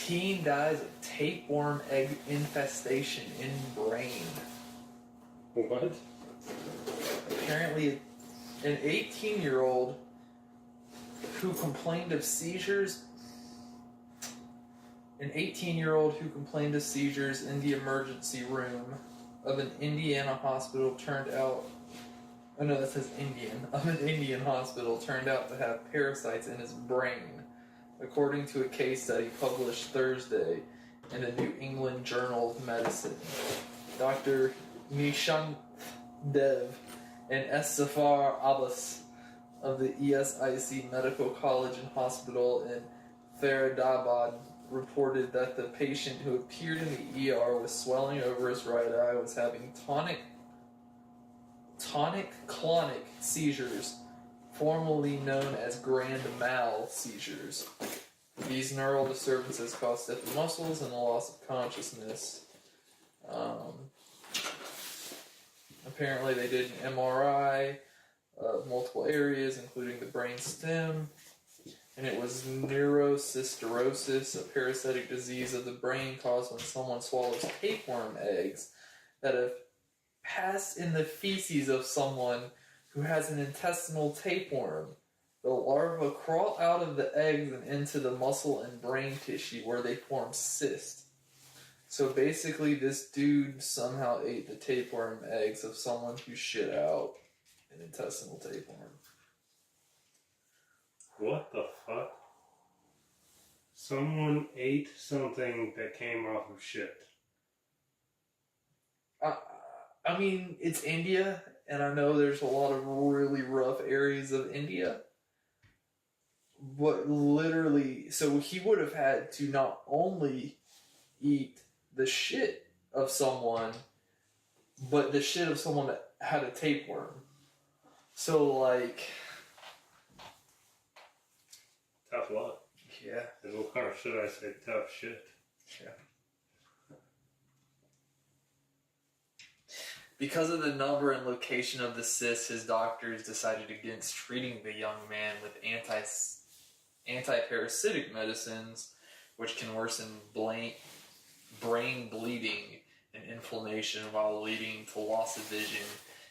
Teen dies of tapeworm egg infestation in brain. What? Apparently, an 18-year-old who complained of seizures. An 18-year-old who complained of seizures in the emergency room of an Indiana hospital turned out. Oh no, that says Indian. Of an Indian hospital turned out to have parasites in his brain, according to a case study published Thursday in the New England Journal of Medicine. Dr. Nishant Dev and S. Safar Abbas of the ESIC Medical College and Hospital in Faridabad reported that the patient who appeared in the ER with swelling over his right eye was having tonic-clonic seizures, formerly known as grand mal seizures. These neural disturbances cause stiff muscles and a loss of consciousness. Apparently they did an MRI of multiple areas, including the brain stem, and it was neurocysticercosis, a parasitic disease of the brain caused when someone swallows tapeworm eggs that have passed in the feces of someone who has an intestinal tapeworm. The larvae crawl out of the eggs and into the muscle and brain tissue where they form cysts. So basically this dude somehow ate the tapeworm eggs of someone who shit out an intestinal tapeworm. What the fuck? Someone ate something that came off of shit. I mean, it's India, and I know there's a lot of really rough areas of India. But literally, so he would have had to not only eat the shit of someone, but the shit of someone that had a tapeworm. So, like... Tough luck. Yeah. Or should I say tough shit? Yeah. Because of the number and location of the cysts, his doctors decided against treating the young man with anti-parasitic medicines, which can worsen brain bleeding and inflammation while leading to loss of vision.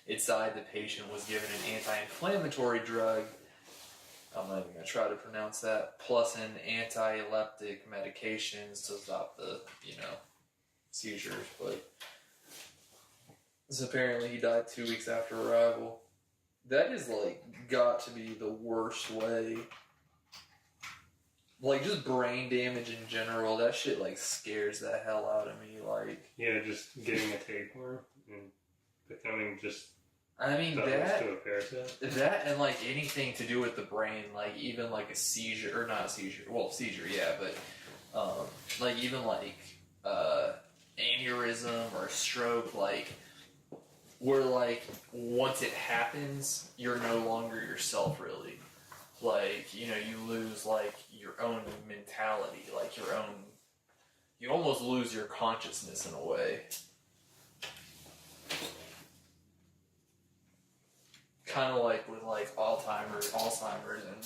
Inside, the patient was given an anti-inflammatory drug, I'm not even going to try to pronounce that, plus an anti-epileptic medications to stop the, seizures, but so apparently he died 2 weeks after arrival. That is, got to be the worst way. Just brain damage in general, that shit, scares the hell out of me, Yeah, just getting a tapeworm and becoming just... I mean, to a parasite. That and, anything to do with the brain, even, a seizure, or not a seizure, well, seizure, yeah, but, even, aneurysm or stroke, where, once it happens, you're no longer yourself, really. You lose, your own mentality, you almost lose your consciousness in a way. Kind of with, Alzheimer's and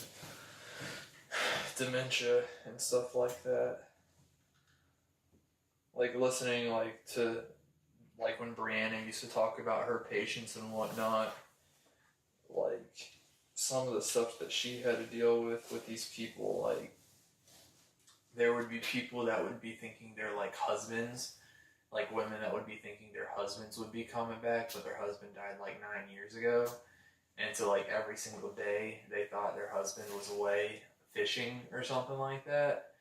dementia and stuff like that. Listening, to... when Brianna used to talk about her patients and whatnot, some of the stuff that she had to deal with these people, there would be people that would be thinking they're, husbands, women that would be thinking their husbands would be coming back, but their husband died, 9 years ago, and so, every single day, they thought their husband was away fishing or something like that,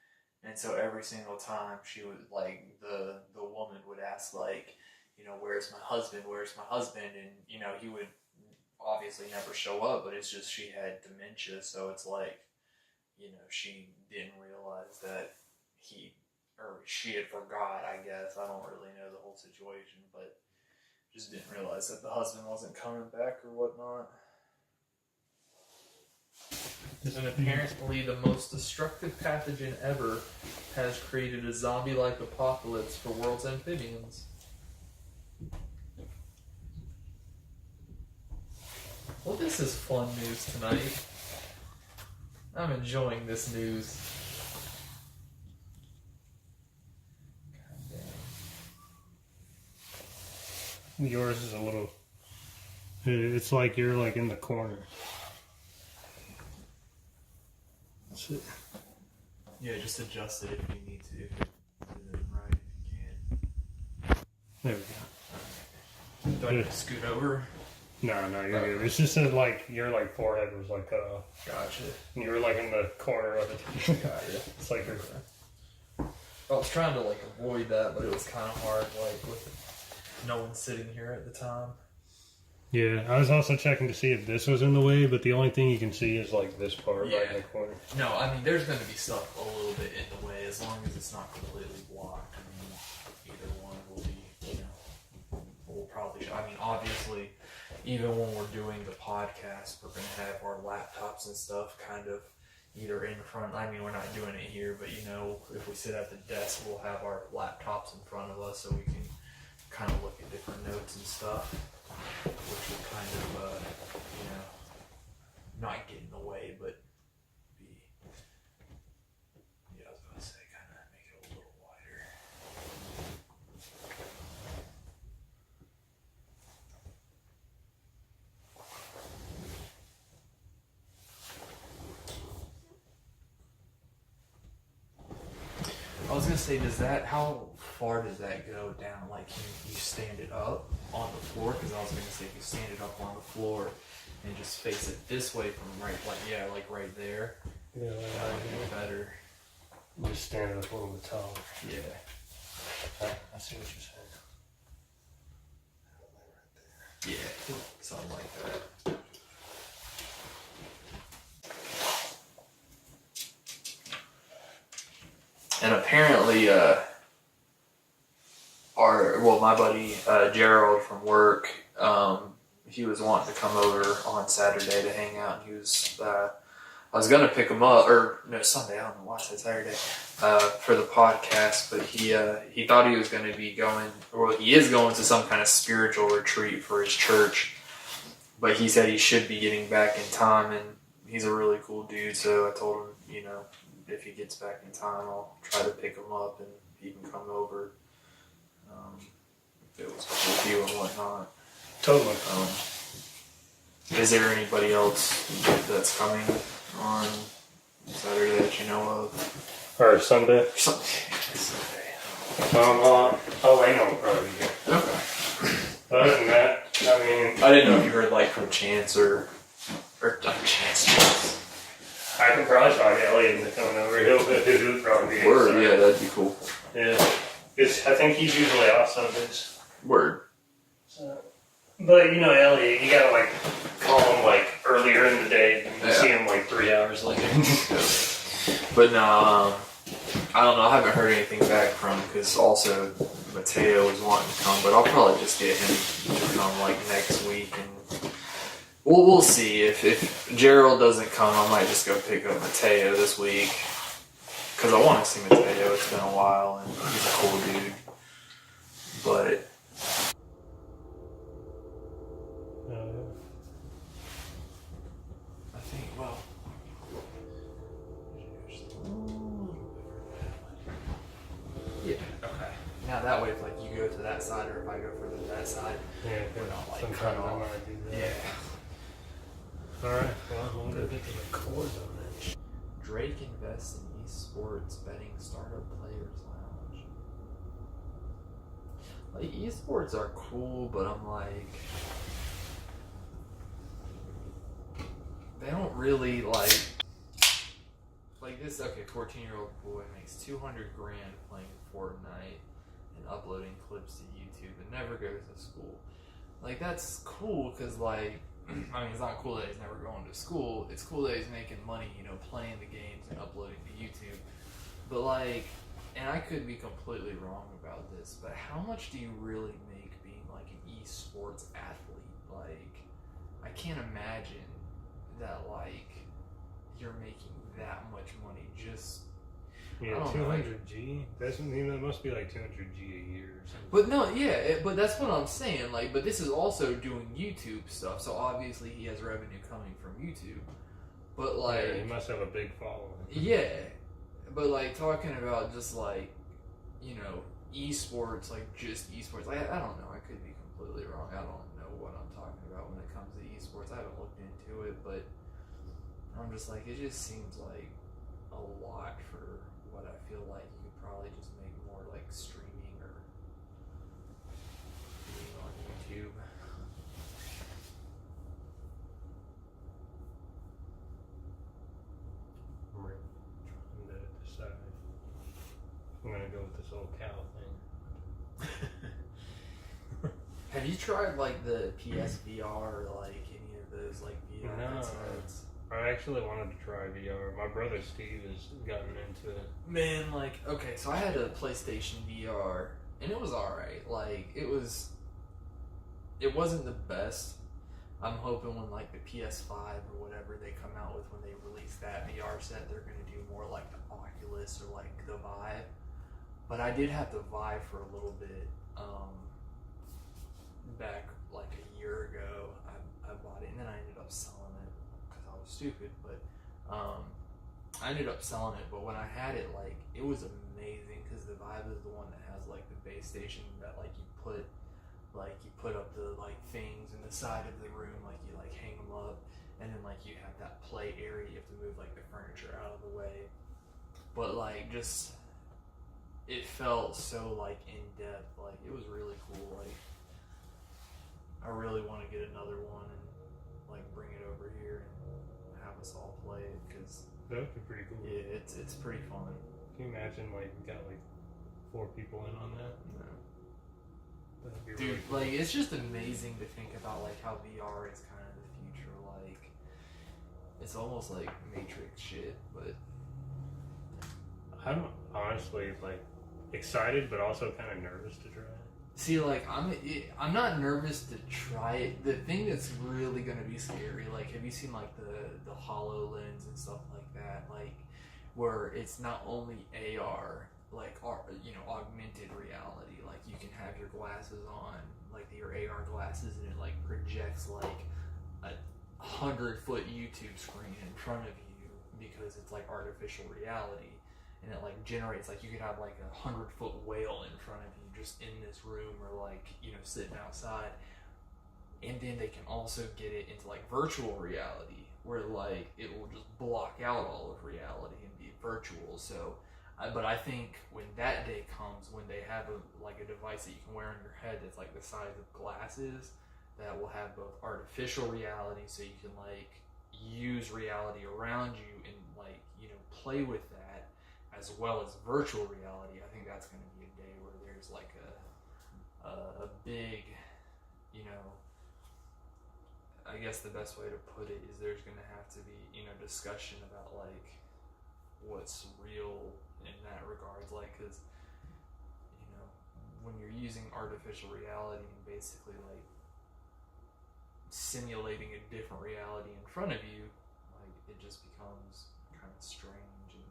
and so every single time she would, the woman would ask, where's my husband? And, he would obviously never show up, but it's just she had dementia, so it's she didn't realize that she had forgot, I guess. I don't really know the whole situation, but just didn't realize that the husband wasn't coming back or whatnot. And apparently the most destructive pathogen ever has created a zombie-like apocalypse for world's amphibians. Well, this is fun news tonight. I'm enjoying this news. yours is a little. It's like you're like in the corner. That's it. Yeah, just adjust it if you need to. If it isn't right, if you can. There we go. Do I need to scoot over? No, you're good. It's just that like your like forehead was like Gotcha. and you were like in the corner of it. Gotcha. It's like you're. I was trying to like avoid that, but it was kind of hard, like with no one sitting here at the time. Yeah, I was also checking to see if this was in the way, but the only thing you can see is like this part right in the corner. No, I mean there's going to be stuff a little bit in the way as long as it's not completely blocked. I mean, either one will be, we'll probably. I mean, obviously, even when we're doing the podcast, we're going to have our laptops and stuff kind of either in front. I mean, we're not doing it here, but if we sit at the desk, we'll have our laptops in front of us so we can kind of look at different notes and stuff, which will kind of, not get in the way, but be, I was going to say, kind of make it a little wider. I was gonna say, how far does that go down? Like, can you stand it up on the floor? Because I was gonna say, if you stand it up on the floor and just face it this way from right right there, Yeah, that would be better. Just stand it up a little bit taller. Yeah. I see what you're saying. Yeah, something like that. And apparently, my buddy Gerald from work, he was wanting to come over on Saturday to hang out. And he was, I was gonna pick him up, or no, Sunday. I don't know why I said Saturday, for the podcast. But he thought he was going to be going, or he is going to some kind of spiritual retreat for his church. But he said he should be getting back in time, and he's a really cool dude. So I told him, if he gets back in time, I'll try to pick him up and he can come over. If it was cool with you and whatnot. Totally. Is there anybody else that's coming on Saturday that you know of? Or Sunday? Sunday. I know probably. Okay. Other than that, I mean, I didn't know if you heard like from Chance or Chance. I could probably find Elliot into coming over. He'll probably be. Word, yeah, that'd be cool. Yeah. I think he's usually off Sundays. Word. So, but Elliot, you gotta like call him like earlier in the day and you see him like 3 hours later. But no, I don't know. I haven't heard anything back from him because also Mateo was wanting to come, but I'll probably just get him to come like next week and we'll see. If Gerald doesn't come, I might just go pick up Mateo this week because I want to see Mateo. It's been a while and he's a cool dude. But I think, yeah, okay. Now that way, if like you go to that side or if I go further to that side, we're not like cut off. Yeah. Alright, well, I'm gonna get to the chords on that. Drake invests in esports betting startup players lounge. Like, esports are cool, but I'm like, they don't really like this. Okay, 14-year-old boy makes $200,000 playing Fortnite and uploading clips to YouTube and never goes to school. Like, that's cool because like, I mean, it's not cool that he's never going to school. It's cool that he's making money, playing the games and uploading to YouTube. But like, and I could be completely wrong about this, but how much do you really make being like an esports athlete? Like, I can't imagine that like you're making that much money just. Yeah, 200G. That must be like 200G a year or something. But no, yeah, but that's what I'm saying. Like, but this is also doing YouTube stuff, so obviously he has revenue coming from YouTube. But like, yeah, he must have a big following. Yeah, but like talking about just like, esports, like just esports. I don't know. I could be completely completely wrong. I don't know what I'm talking about when it comes to esports. I haven't looked into it, but I'm just like, it just seems like a lot for what I feel like you could probably just make more like streaming or being on YouTube. I'm really trying to decide if I'm gonna go with this old cow thing. Have you tried like the PSVR or like any of those like VR No. headsets? I actually wanted to try VR. My brother Steve has gotten into it. Man, like, okay, so I had a PlayStation VR and it was alright. Like, it wasn't the best. I'm hoping when like the PS5 or whatever they come out with when they release that VR set, they're gonna do more like the Oculus or like the Vive. But I did have the Vive for a little bit. Back like a year ago, I bought it and then I ended up selling it because I was stupid. But I ended up selling it. But when I had it, like, it was amazing because the Vive is the one that has like the base station that like you put up the like things in the side of the room, like you like hang them up, and then like you have that play area. You have to move like the furniture out of the way. But like just it felt so like in depth. Like it was really cool. Like I really want to get another one and like bring it over here and have us all play it because That would be pretty cool. yeah, it's pretty fun. Can you imagine like we got like 4 people in on that? Yeah. That'd be Dude, really cool. like it's just amazing to think about like how VR is kind of the future. Like it's almost like Matrix shit, but I'm honestly like excited, but also kind of nervous to try it. see, like I'm not nervous to try it. The thing that's really gonna be scary, like, have you seen like the HoloLens and stuff like that, like where it's not only AR, like augmented reality, like you can have your glasses on, like your AR glasses, and it like projects like a 100-foot YouTube screen in front of you because it's like artificial reality. And it like generates, like you could have like a 100-foot whale in front of you just in this room or like sitting outside. And then they can also get it into like virtual reality where like it will just block out all of reality and be virtual. So but I think when that day comes, when they have a device that you can wear on your head that's like the size of glasses, that will have both artificial reality, so you can like use reality around you and like play with that, as well as virtual reality. I think that's going to be a day where there's like a big, I guess the best way to put it is there's going to have to be, discussion about like what's real in that regards. Like, because, when you're using artificial reality and basically like simulating a different reality in front of you, like it just becomes kind of strange in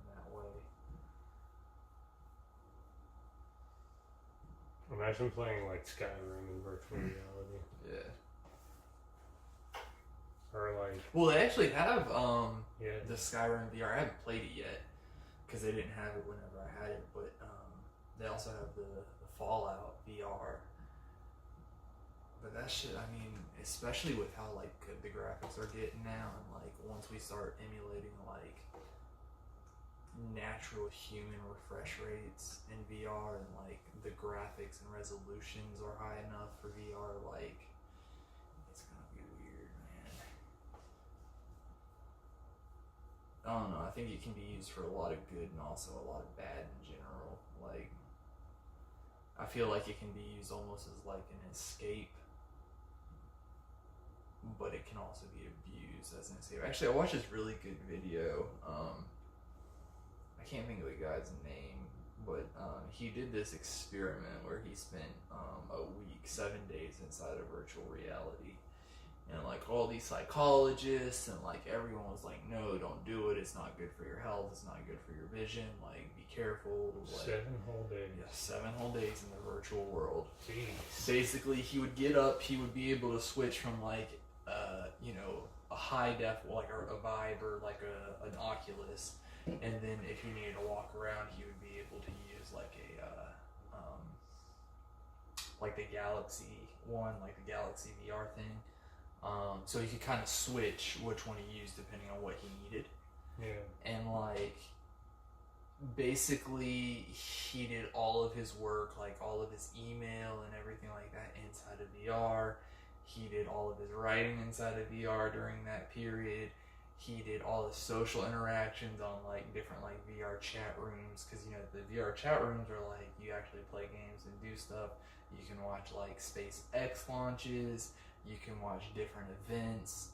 that way. Imagine playing like Skyrim in virtual reality. Yeah. Or like, Well, they actually have yeah, the Skyrim VR. I haven't played it yet because they didn't have it whenever I had it, but they also have the Fallout VR. But that shit, I mean, especially with how like good the graphics are getting now, and like once we start emulating like natural human refresh rates in VR, and like the graphics and resolutions are high enough for VR, like it's gonna be weird, man. I don't know. I think it can be used for a lot of good and also a lot of bad in general. Like, I feel like it can be used almost as like an escape, but it can also be abused as an escape. Actually, I watched this really good video. I can't think of the guy's name, but he did this experiment where he spent a week, 7 days inside of virtual reality. And like all these psychologists and like everyone was like, no, don't do it. It's not good for your health. It's not good for your vision. Like, be careful. Like, 7 whole days. Yeah, 7 whole days in the virtual world. Jeez. Basically, he would get up. He would be able to switch from like, a high def, like a Vive or like an Oculus, and then if he needed to walk around, he would be able to use like a like the Galaxy one, like the Galaxy VR thing. So he could kind of switch which one he used depending on what he needed. Yeah. And like basically he did all of his work, like all of his email and everything like that inside of VR. He did all of his writing inside of VR during that period. He did all the social interactions on like different like VR chat rooms, because you know the VR chat rooms are like you actually play games and do stuff. You can watch like SpaceX launches. You can watch different events.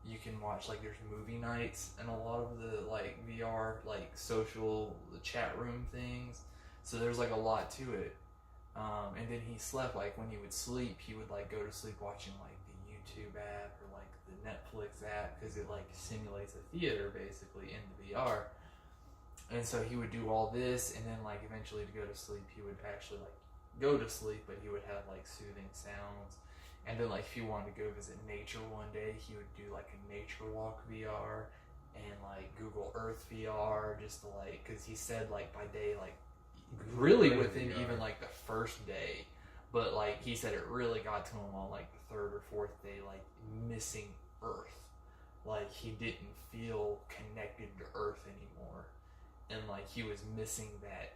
You can watch like there's movie nights and a lot of the like VR like social chat room things. So there's like a lot to it. And then he slept, like when he would sleep, he would like go to sleep watching like the YouTube app or like the Netflix app, because it like simulates a theater basically in the VR. And so he would do all this, and then like eventually to go to sleep, he would actually like go to sleep, but he would have like soothing sounds. And then like if he wanted to go visit nature one day, he would do like a nature walk VR and like Google Earth VR, just to like, because he said like by day, like really within even like the first day, but like he said it really got to him on like the third or fourth day, like missing Earth. Like he didn't feel connected to Earth anymore, and like he was missing that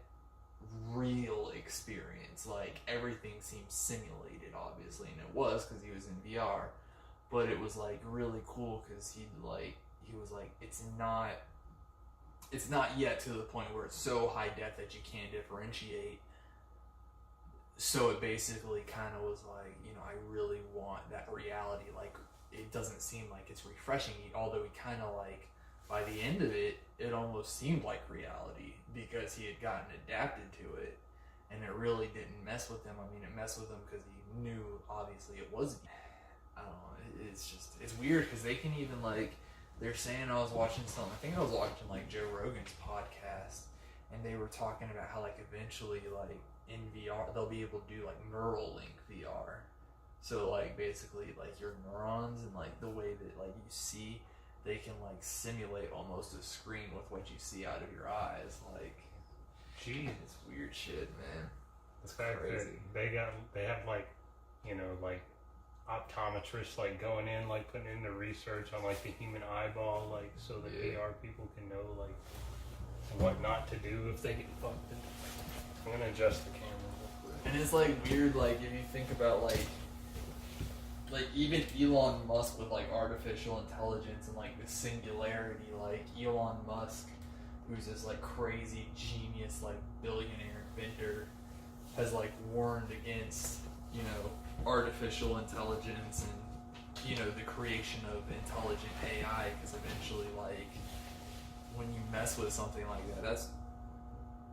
real experience. Like everything seemed simulated, obviously, and it was because he was in VR, but it was like really cool because he was like it's not yet to the point where it's so high def that you can't differentiate. So it basically kind of was like, you know, I really want that reality. Like it doesn't seem like it's refreshing, although he kind of like by the end of it, it almost seemed like reality because he had gotten adapted to it, and it really didn't mess with him. I mean, it messed with him because he knew, obviously, it was. I don't know. It's weird because they can even like, they're saying, I was watching something. I think I was watching like Joe Rogan's podcast, and they were talking about how like eventually like in VR they'll be able to do like neural link VR. So like basically like your neurons and like the way that like you see, they can like simulate almost a screen with what you see out of your eyes. Like, geez, it's weird shit, man. The fact that they have like, you know, like optometrists like going in, like putting in the research on like the human eyeball, like so that VR people can know like what not to do if they get fucked. I'm gonna adjust the camera real quick. And it's like weird, like if you think about like even Elon Musk with like artificial intelligence and like the singularity, like Elon Musk, who's this like crazy genius, like billionaire inventor, has like warned against, you know, artificial intelligence and, you know, the creation of intelligent AI, because eventually like when you mess with something like that, that's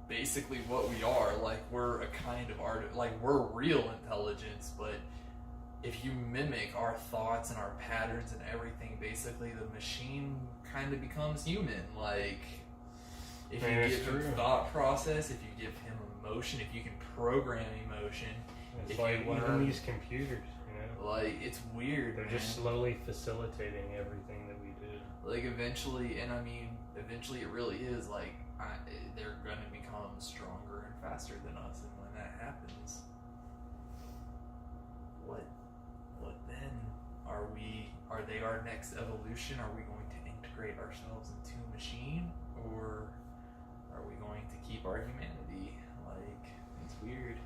basically what we are. Like we're a kind of like we're real intelligence, but if you mimic our thoughts and our patterns and everything, basically the machine kind of becomes human. Like if you give him thought process, if you give him emotion, if you can program emotion, it's like even these computers, you know, like it's weird. They're just slowly facilitating everything that we do. Like eventually, and I mean, eventually it really is like they're going to become stronger and faster than us, and when that happens, what then? Are they our next evolution? Are we going to integrate ourselves into a machine, or are we going to keep our humanity? Like, it's weird.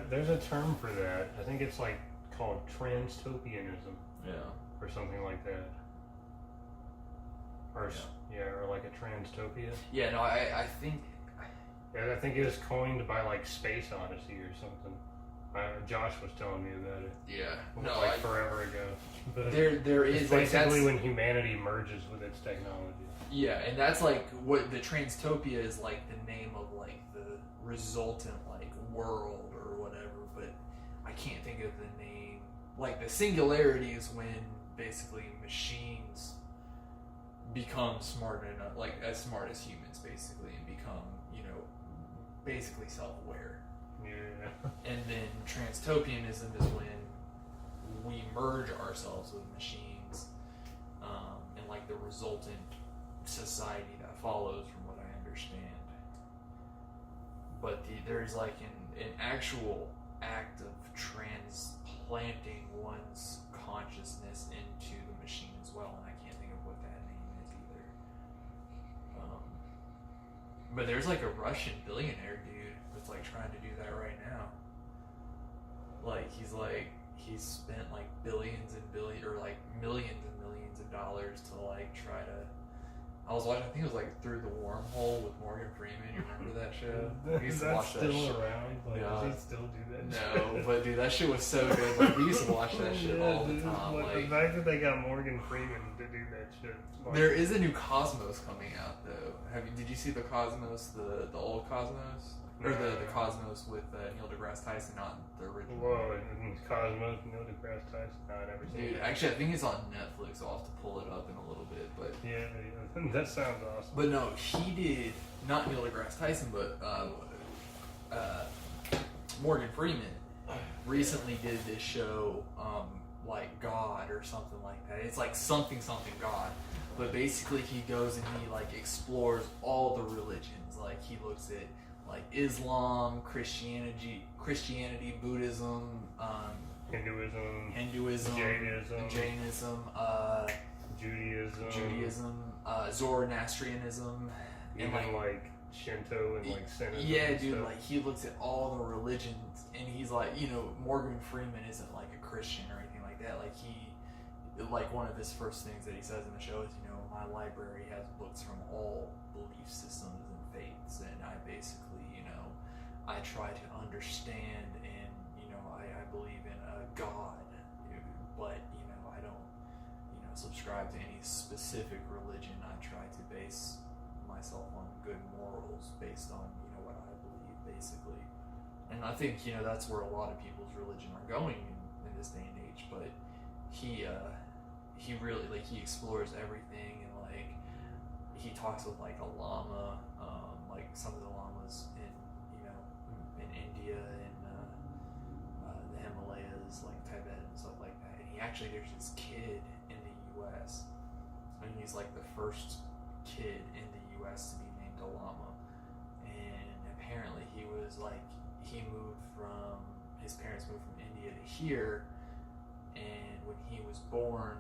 There's a term for that. I think it's like called transtopianism. Yeah. Or something like that. Or or like a transtopia. Yeah, no, I think... Yeah, I think it was coined by like Space Odyssey or something. Josh was telling me about it. Yeah. No, forever ago. But there is basically when humanity merges with its technology. Yeah, and that's like what the transtopia is, like the name of like the resultant like world or whatever, but I can't think of the name. Like the singularity is when basically machines become smart enough, like as smart as humans basically, and become, you know, basically self-aware. Yeah. And then transtopianism is when we merge ourselves with machines, and like the resultant society that follows, from what I understand. But there's like an actual act of transplanting one's consciousness into the machine as well, and I can't think of what that name is either. But there's like a Russian billionaire dude that's like trying to do that right now. Like he's spent like billions and billions, or like millions and millions of dollars to like try to. I was watching, I think it was like Through the Wormhole with Morgan Freeman. You remember that show? We used to watch that still shit. around? Like, No. does he still do that shit? No, but dude, that shit was so good. Like we used to watch that shit all the time. Like, the fact that they got Morgan Freeman to do that shit. Like, There is a new Cosmos coming out though. Did you see the Cosmos, the old Cosmos, or the Cosmos with Neil deGrasse Tyson, not the original? Whoa, and Cosmos, Neil deGrasse Tyson. No, I never seen Dude, that. actually, I think it's on Netflix. I'll have to pull it up in a little bit, but Yeah, that sounds awesome. But no, he did not Neil deGrasse Tyson, but Morgan Freeman recently did this show, like God or something like that. It's like something God, but basically he goes and he like explores all the religions. Like he looks at like Islam, Christianity, Buddhism, Hinduism, Jainism, Judaism, Zoroastrianism, even and like Shinto and like Shinto. Yeah, and dude, stuff. like he looks at all the religions, and he's like, Morgan Freeman isn't like a Christian or anything like that. Like like one of his first things that he says in the show is, my library has books from all belief systems and faiths, and I basically, I try to understand, and I believe in a God, but I don't subscribe to any specific religion. I try to base myself on good morals based on what I believe, basically. And I think that's where a lot of people's religion are going in this day and age. But he really he explores everything, and like he talks with like a lama, like some of the lamas in India and the Himalayas, like Tibet and stuff like that. And there's this kid in the U.S. and he's like the first kid in the U.S. to be named a lama. And apparently his parents moved from India to here, and when he was born,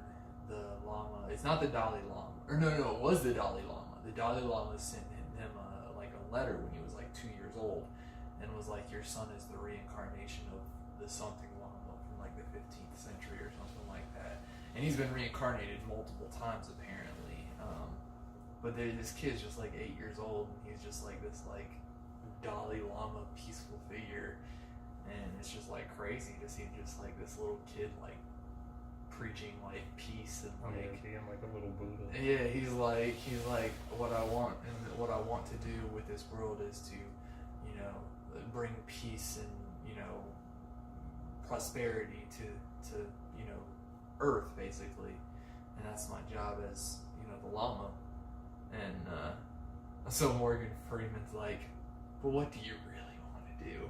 the lama, it's not the Dalai Lama, or no, it was the Dalai Lama. The Dalai Lama sent him a letter when he was like 2 years old, and was like, your son is the reincarnation of the something lama from like the 15th century or something like that. And he's been reincarnated multiple times apparently. But this kid's just like 8 years old, and he's just like this like Dalai Lama peaceful figure. And it's just like crazy to see just like this little kid like preaching like peace and like being like a little Buddha. Yeah, he's like what I want to do with this world is to bring peace and prosperity to Earth, basically, and that's my job as the Lama. And so Morgan Freeman's like, but what do you really want to do?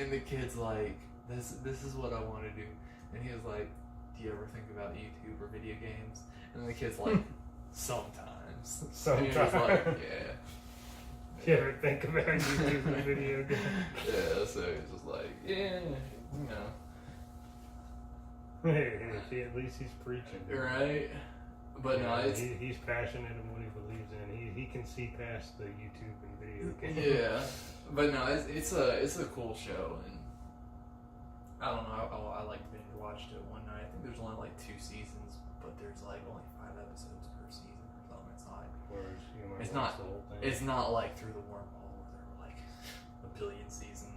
And the kid's like, this is what I want to do. And he was like, do you ever think about YouTube or video games? And the kid's like, sometimes. And he was like, yeah. You ever think about YouTube and video games? Yeah, so he's just like, yeah, Hey, at least he's preaching. Right? But no, it's... He's passionate in what he believes in. He can see past the YouTube and video games. Yeah. But no, it's a cool show, and I don't know, I like binge watched it one night. I think there's only like 2 seasons, but there's like only 5 episodes per season or something. It's not like Through the Wormhole where there were like a billion seasons.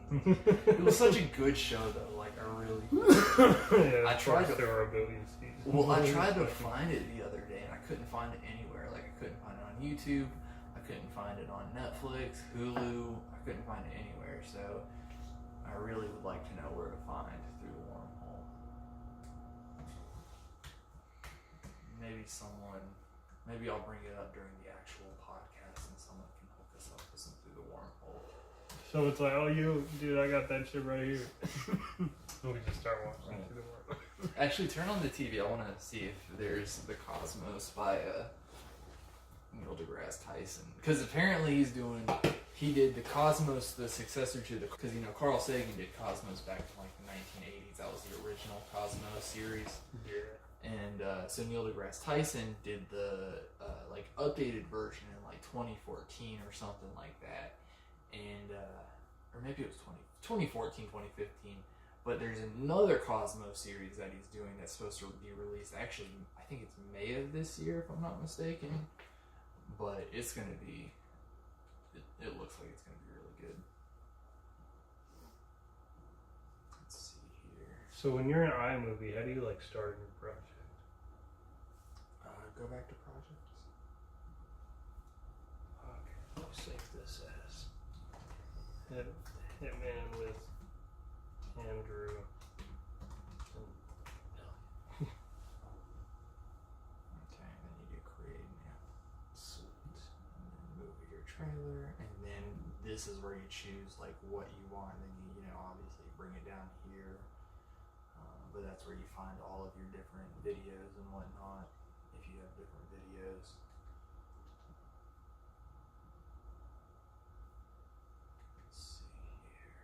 It was such a good show though. Like I really. Yeah, I tried to. There are a billion seasons. Well, I tried to find it the other day and I couldn't find it anywhere. Like I couldn't find it on YouTube. I couldn't find it on Netflix, Hulu. I couldn't find it anywhere. So I really would like to know where to find Through the Wormhole. Maybe I'll bring it up during the actual podcast and someone can hook us up with some Through the Wormhole. So it's like, oh, dude, I got that shit right here. We just start watching Through the Wormhole. Actually, turn on the TV. I want to see if there's The Cosmos by Neil deGrasse Tyson. Because apparently he did the Cosmos, the successor to the, because Carl Sagan did Cosmos back in like the 1980s. That was the original Cosmos series. Yeah. And so Neil deGrasse Tyson did the like updated version in like 2014 or something like that, and or maybe it was 2014, 2015. But there's another Cosmos series that he's doing that's supposed to be released. Actually, I think it's May of this year, if I'm not mistaken. But it's gonna be. It looks like it's gonna be really good. Let's see here. So when you're in iMovie, how do you like start a new project? Go back to projects. Okay, I'll save this as Hitman with Andrew. Okay, and then you do create now. Sweet. And then movie your trailer, and then this is where you choose like what you want, and then you obviously bring it down here. But that's where you find all of your different videos and whatnot. If you have different videos. Let's see here.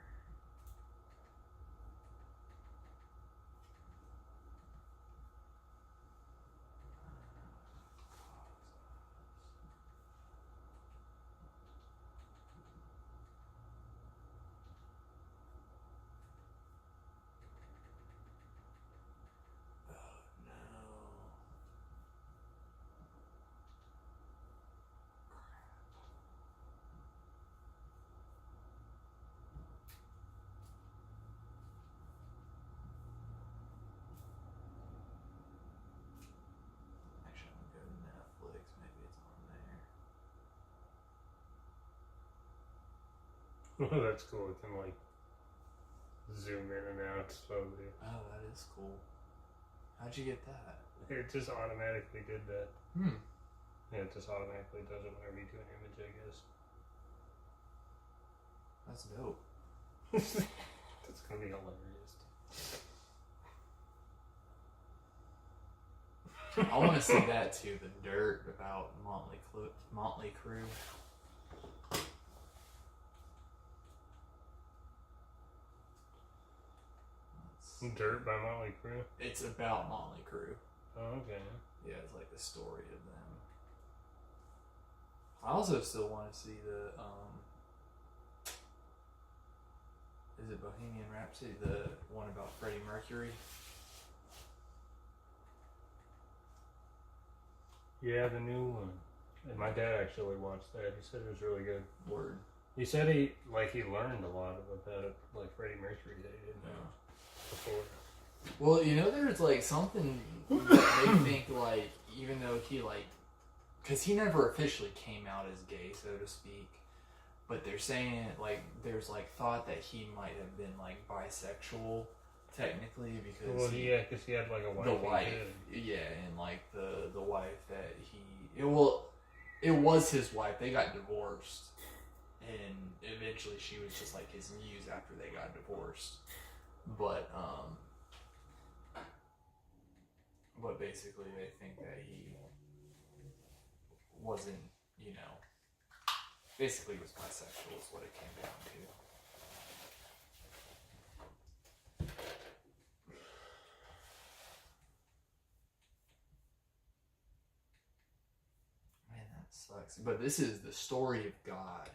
Oh, that's cool. It can like zoom in and out slowly. Oh, that is cool. How'd you get that? It just automatically did that. Yeah, it just automatically does it whenever you do an image, I guess. That's dope. That's gonna be hilarious. I want to see that too. The Dirt about Motley Crue. Dirt by Motley Crue? It's about Motley Crue. Oh, okay. Yeah, it's like the story of them. I also still want to see the, is it Bohemian Rhapsody? The one about Freddie Mercury? Yeah, the new one. And my dad actually watched that. He said it was really good. Word. He said he learned a lot about it, like Freddie Mercury that he didn't know before. Well, there's like something that they think like, even though he like, because he never officially came out as gay, so to speak, but they're saying like there's like thought that he might have been like bisexual technically because because he had like a wife. The wife, and like the wife that it was his wife. They got divorced, and eventually she was just like his muse after they got divorced. But basically they think that he wasn't, basically was bisexual is what it came down to. Man, that sucks. But this is the story of God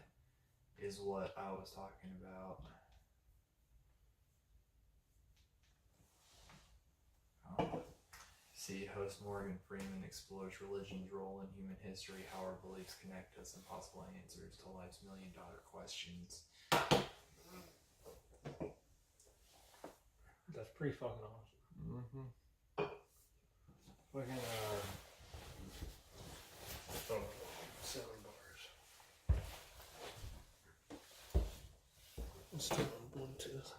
is what I was talking about. See, host Morgan Freeman explores religion's role in human history, how our beliefs connect us, and possible answers to life's million-dollar questions. That's pretty fucking awesome. Fucking 7 bars. I'm still on Bluetooth.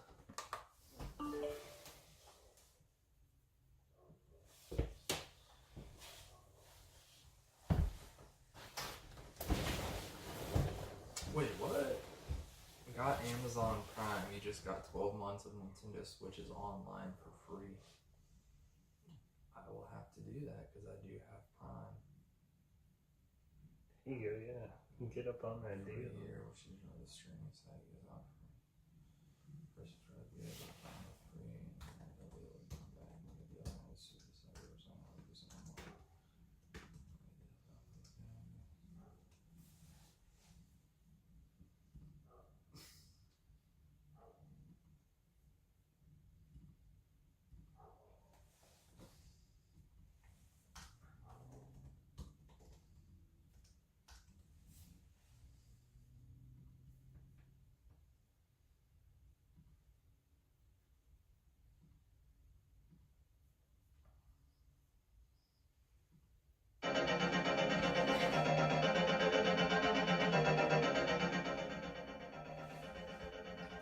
Wait, what? Got Amazon Prime. You just got 12 months of Nintendo Switches online for free. I will have to do that because I do have Prime. Here you go, yeah. Get up on that deal. Year, which is really the streaming site is off. First try to be able to find it free, and then they'll be able to come back and get the other one with suicide or something like this anymore.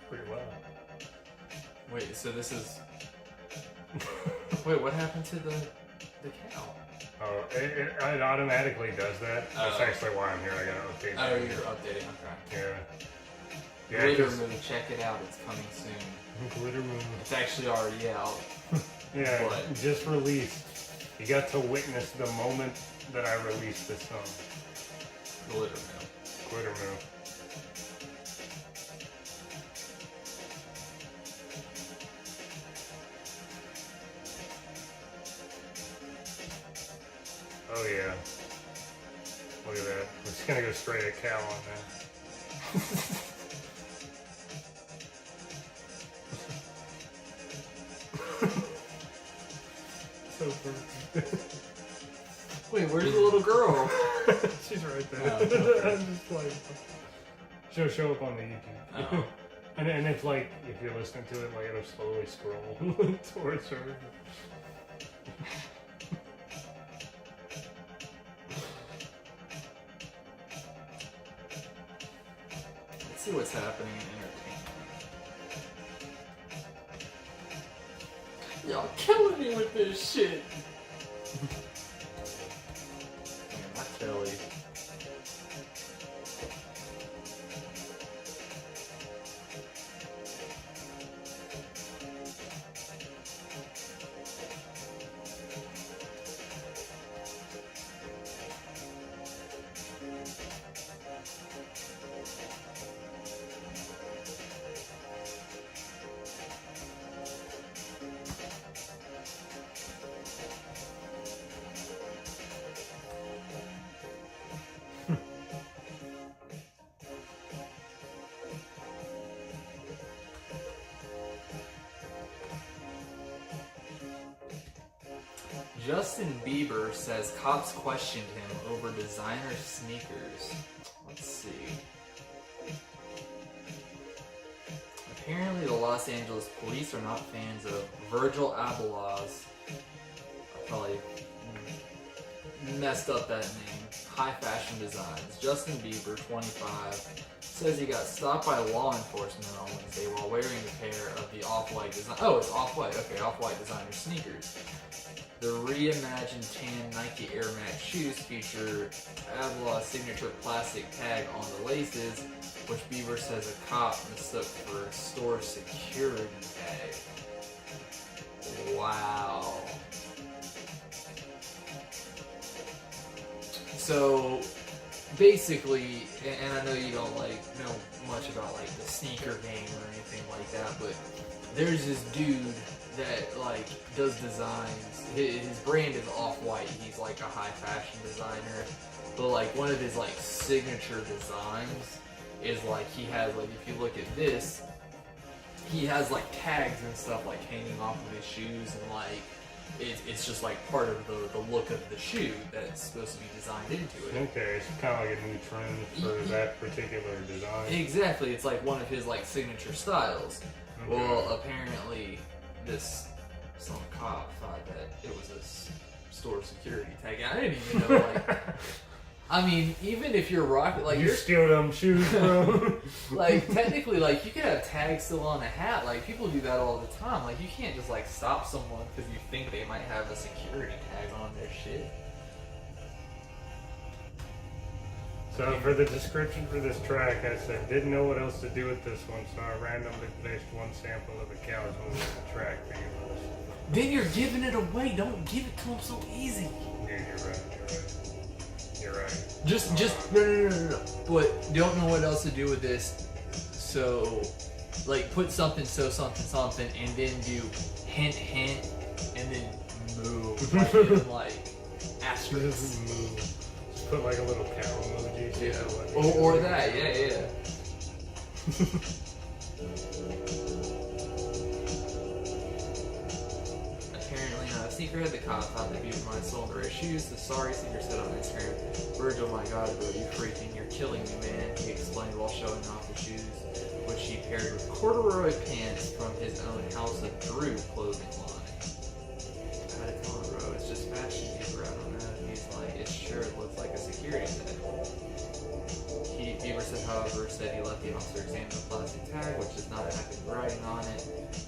Pretty well. Wait, so this is. Wait, what happened to the cow? Oh, it automatically does that. That's actually why I'm here. I gotta update. Oh, you're updating. Okay. Yeah. Glitter Moon, check it out. It's coming soon. Glitter Moon. It's actually already out. Yeah, But just released. You got to witness the moment that I released this song. Glitter Moon. Glitter Moon. Oh yeah. Look at that. We're just gonna go straight at cow on that. So perfect. Wait, where's the little girl? She's right there. Oh, okay. I'm just like, she'll show up on the YouTube. Oh. And it's like, if you're listening to it, like it'll slowly scroll towards her. Let's see what's happening in entertainment. Y'all killing me with this shit. Man, my Kelly. Justin Bieber says cops questioned him over designer sneakers. Let's see. Apparently the Los Angeles police are not fans of Virgil Abloh's, I probably messed up that name, high fashion designs. Justin Bieber, 25, says he got stopped by law enforcement on Wednesday while wearing a pair of the Off-White design. Oh, it's Off-White. Okay, Off-White designer sneakers. The reimagined tan Nike Air Max shoes feature Abloh's signature plastic tag on the laces, which Bieber says a cop mistook for a store security tag. Wow. So basically, and I know you don't know much about the sneaker game or anything like that, but there's this dude that does designs. His brand is Off-White. He's a high fashion designer, but one of his signature designs is he has if you look at this, he has tags and stuff hanging off of his shoes, and it's just part of the look of the shoe that's supposed to be designed into it. Okay, it's kind of like a new trend for that particular design. Exactly, it's one of his signature styles. Okay. Well, apparently some cop thought that it was a store security tag. I didn't even know I mean, even if you're rocking you steal them shoes, bro. Technically, you could have tags still on a hat. People do that all the time. You can't just stop someone because you think they might have a security tag on their shit. So for the description for this track, I said, didn't know what else to do with this one, so I randomly placed one sample of the cow's moving the track for you. Then you're giving it away. Don't give it to them so easy. Yeah, you're right. Just no. But don't know what else to do with this. so, like, put something, so something, and then do hint, and then move, like, in, like, asterisk. Move. Just put like a little cow emoji. So Yeah. Or that, yeah. Apparently not a sneakerhead. The cop thought the views might have sold the right shoes. The sorry sneaker said on Instagram, Virgil, my God, bro, you freaking, you're killing me, man. He explained while showing off the shoes, which he paired with corduroy pants from his own House of Drew clothing line. I had to tell him, bro, it's just fashion paper. I don't know. He's like, it sure looks like a security tag. Bieber said, however, he let the officer examine the plastic tag, which does not have any writing on it.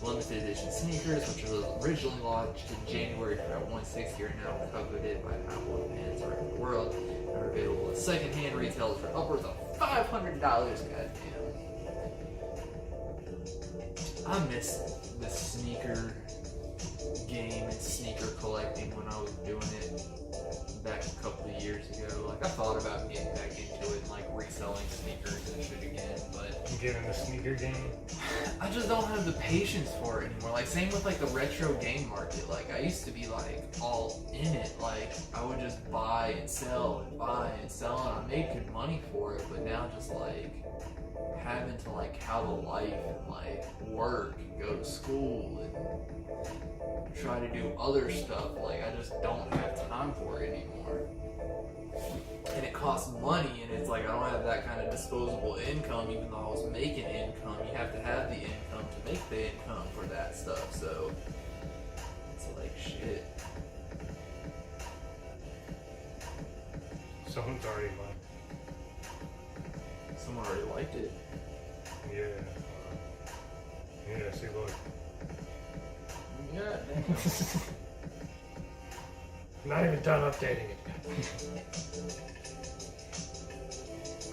Limited edition sneakers, which was originally launched in January for about $160, are now coveted by Apple fans around the world and are available at secondhand retailers for upwards of $500. Goddamn. I miss the sneaker game and sneaker collecting when I was doing it back a couple of years ago. Like, I thought about getting back into it and like reselling sneakers and shit again, but get in the sneaker game. I just don't have the patience for it anymore. Like, same with like the retro game market. Like, I used to be like all in it. Like, I would just buy and sell and I made good money for it, but now just like having to like have a life and like work and go to school and try to do other stuff, like, I just don't have time for it anymore. And it costs money, and it's like I don't have that kind of disposable income. Even though I was making income, you have to have the income to make the income for that stuff, so it's like shit. Someone's already liked. Someone already liked it. Yeah. Yeah, see, look. Yeah, Not even done updating it.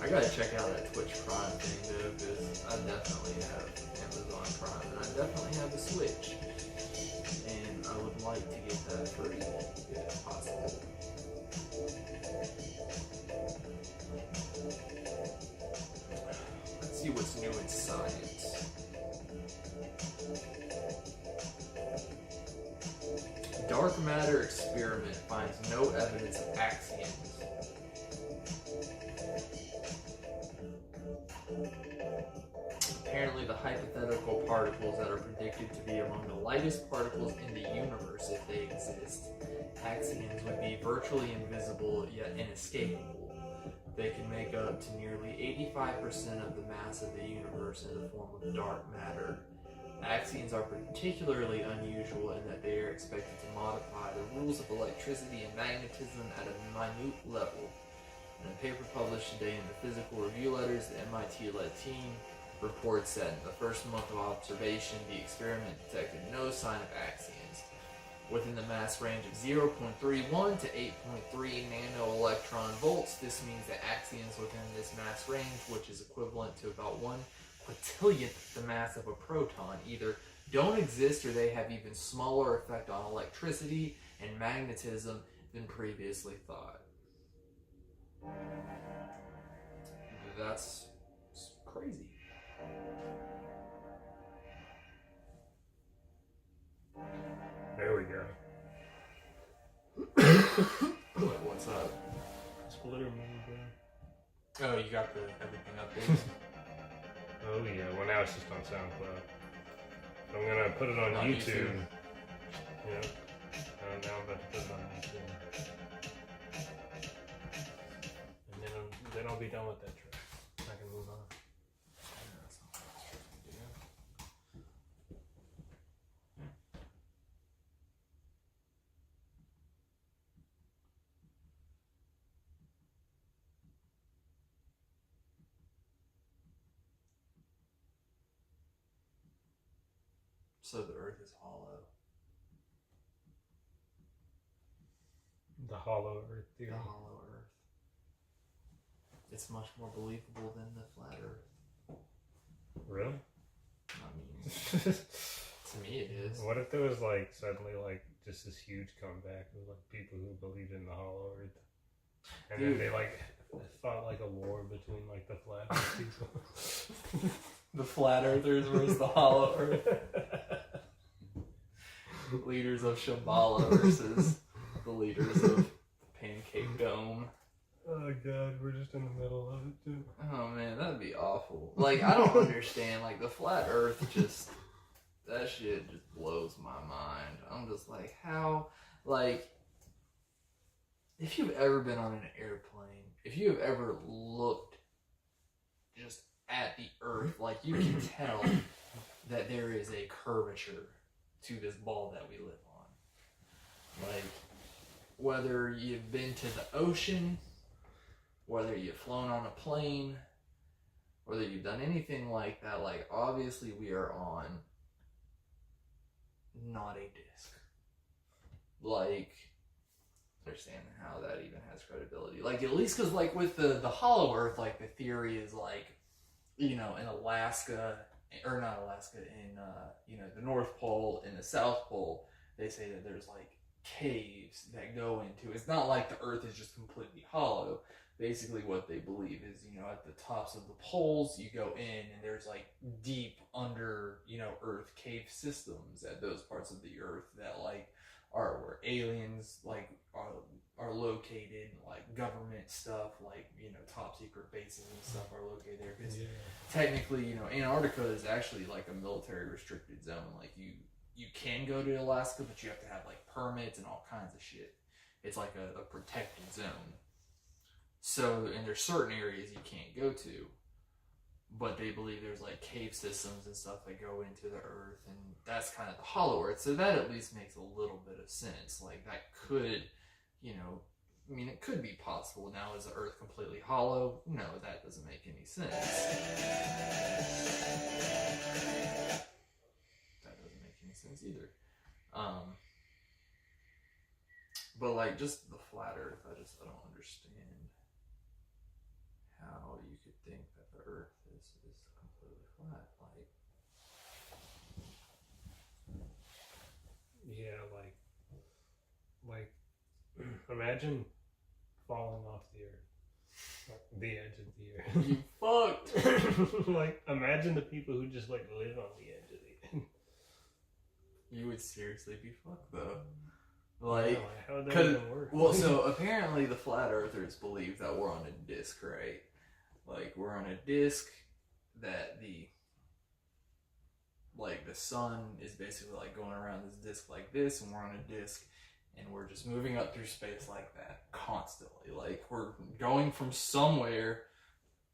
I gotta check out that Twitch Prime thing though, because I definitely have Amazon Prime and I definitely have a Switch, and I would like to get that free if possible. Let's see what's new in science. Dark matter experiment finds no evidence of axioms. Apparently, the hypothetical particles that are predicted to be among the lightest particles in the universe, if they exist, axioms, would be virtually invisible yet inescapable. They can make up to nearly 85% of the mass of the universe in the form of dark matter. Axioms are particularly unusual in that they are expected to modify the rules of electricity and magnetism at a minute level. In a paper published today in the Physical Review Letters, the MIT-led team reports that in the first month of observation, the experiment detected no sign of axioms. Within the mass range of 0.31 to 8.3 nanoelectron volts, this means that axioms within this mass range, which is equivalent to about 1/quintillionth the mass of a proton, either don't exist or they have even smaller effect on electricity and magnetism than previously thought. That's crazy. There we go. What's up? Splitter mode, bro. Oh, you got everything updated? Oh yeah, well now it's just on SoundCloud. I'm gonna put it on YouTube. Yeah. Now I'm about to put it on YouTube. And then I'll be done with that track. I can move on. So the Earth is hollow. The hollow Earth theory. The hollow Earth. It's much more believable than the flat Earth. Really? I mean, to me it is. What if there was like suddenly like just this huge comeback of like people who believed in the hollow Earth, and then they like fought like a war between like the flat Earth people. The flat earthers versus the hollow earth. Leaders of Shambhala versus the leaders of Pancake Dome. Oh god, we're just in the middle of it too. Oh man, that'd be awful. Like, I don't understand. Like, the flat earth just, that shit just blows my mind. I'm just like, how, like, if you've ever been on an airplane, if you have ever looked just at the earth, like, you can tell that there is a curvature to this ball that we live on. Like, whether you've been to the ocean, whether you've flown on a plane, whether you've done anything like that, like, obviously we are on not a disc. Like, understand how that even has credibility. Like, at least because, like, with the hollow earth, like, the theory is, like, you know, in Alaska, or not Alaska, in, you know, the North Pole and the South Pole, they say that there's, like, caves that go into, it's not like the earth is just completely hollow. Basically what they believe is, you know, at the tops of the poles, you go in and there's, like, deep under, you know, earth cave systems at those parts of the earth that, like, are where aliens, like, are located, like, government stuff, like, you know, top secret bases and stuff are located there. Because technically, you know, Antarctica is actually, like, a military restricted zone. Like, you can go to Alaska, but you have to have, like, permits and all kinds of shit. It's like a protected zone. So, and there's certain areas you can't go to, but they believe there's, like, cave systems and stuff that go into the earth, and that's kind of the hollow earth. So that at least makes a little bit of sense. Like, that could, you know, I mean, it could be possible. Now, is the earth completely hollow? No, that doesn't make any sense. That doesn't make any sense either. But, like, just the flat earth, I don't understand how you could think that the earth is completely flat. Like, yeah, like imagine falling off the earth, like the edge of the earth. You fucked. Like, imagine the people who just, like, live on the edge of the earth. You would seriously be fucked, though. Like, yeah, how would that even work? Well, so apparently the flat earthers believe that we're on a disc, right? Like, we're on a disc that the sun is basically, like, going around this disc like this, and we're on a disc, and we're just moving up through space like that constantly. Like, we're going from somewhere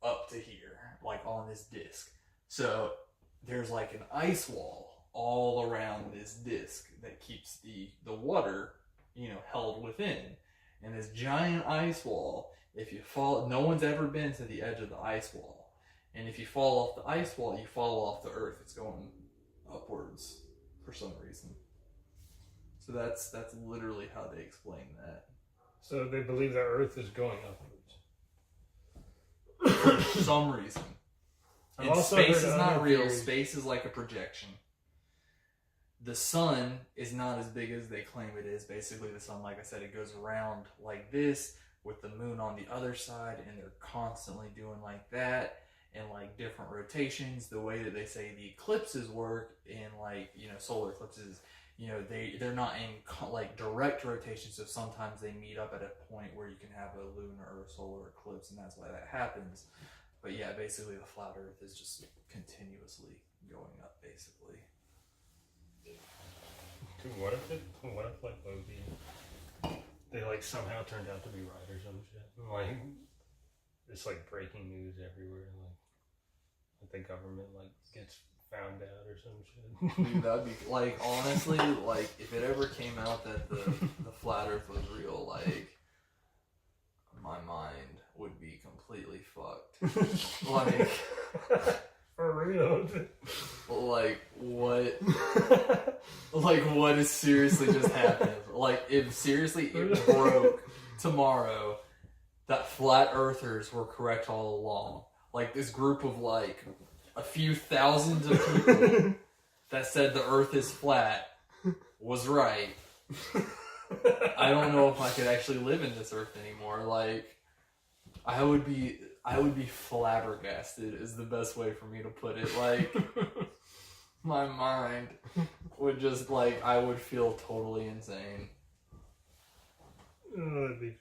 up to here, like, on this disc. So there's, like, an ice wall all around this disc that keeps the water, you know, held within. And this giant ice wall, if you fall, no one's ever been to the edge of the ice wall. And if you fall off the ice wall, you fall off the earth. It's going upwards for some reason. So that's literally how they explain that. So they believe the earth is going upwards. For some reason. And space is not real. Theories. Space is like a projection. The sun is not as big as they claim it is. Basically, the sun, like I said, it goes around like this with the moon on the other side, and they're constantly doing like that and, like, different rotations. The way that they say the eclipses work in, like, you know, solar eclipses, you know, they're not in, like, direct rotation, so sometimes they meet up at a point where you can have a lunar or a solar eclipse, and that's why that happens. But yeah, basically the flat earth is just continuously going up, basically. Dude, what if like Loki, they, like, somehow turned out to be right or some shit? Like, it's, like, breaking news everywhere. Like the government, like, gets found out or some shit. Dude, that'd be, like, honestly, like, if it ever came out that the flat earth was real, like, my mind would be completely fucked. Like, for real. Like, what? Like, what is seriously just happened? Like, if seriously it broke tomorrow that flat earthers were correct all along. Like, this group of, like, a few thousands of people that said the earth is flat was right. I don't know if I could actually live in this earth anymore. Like, I would I would be flabbergasted is the best way for me to put it. Like, my mind would just, like, I would feel totally insane. Oh, that'd be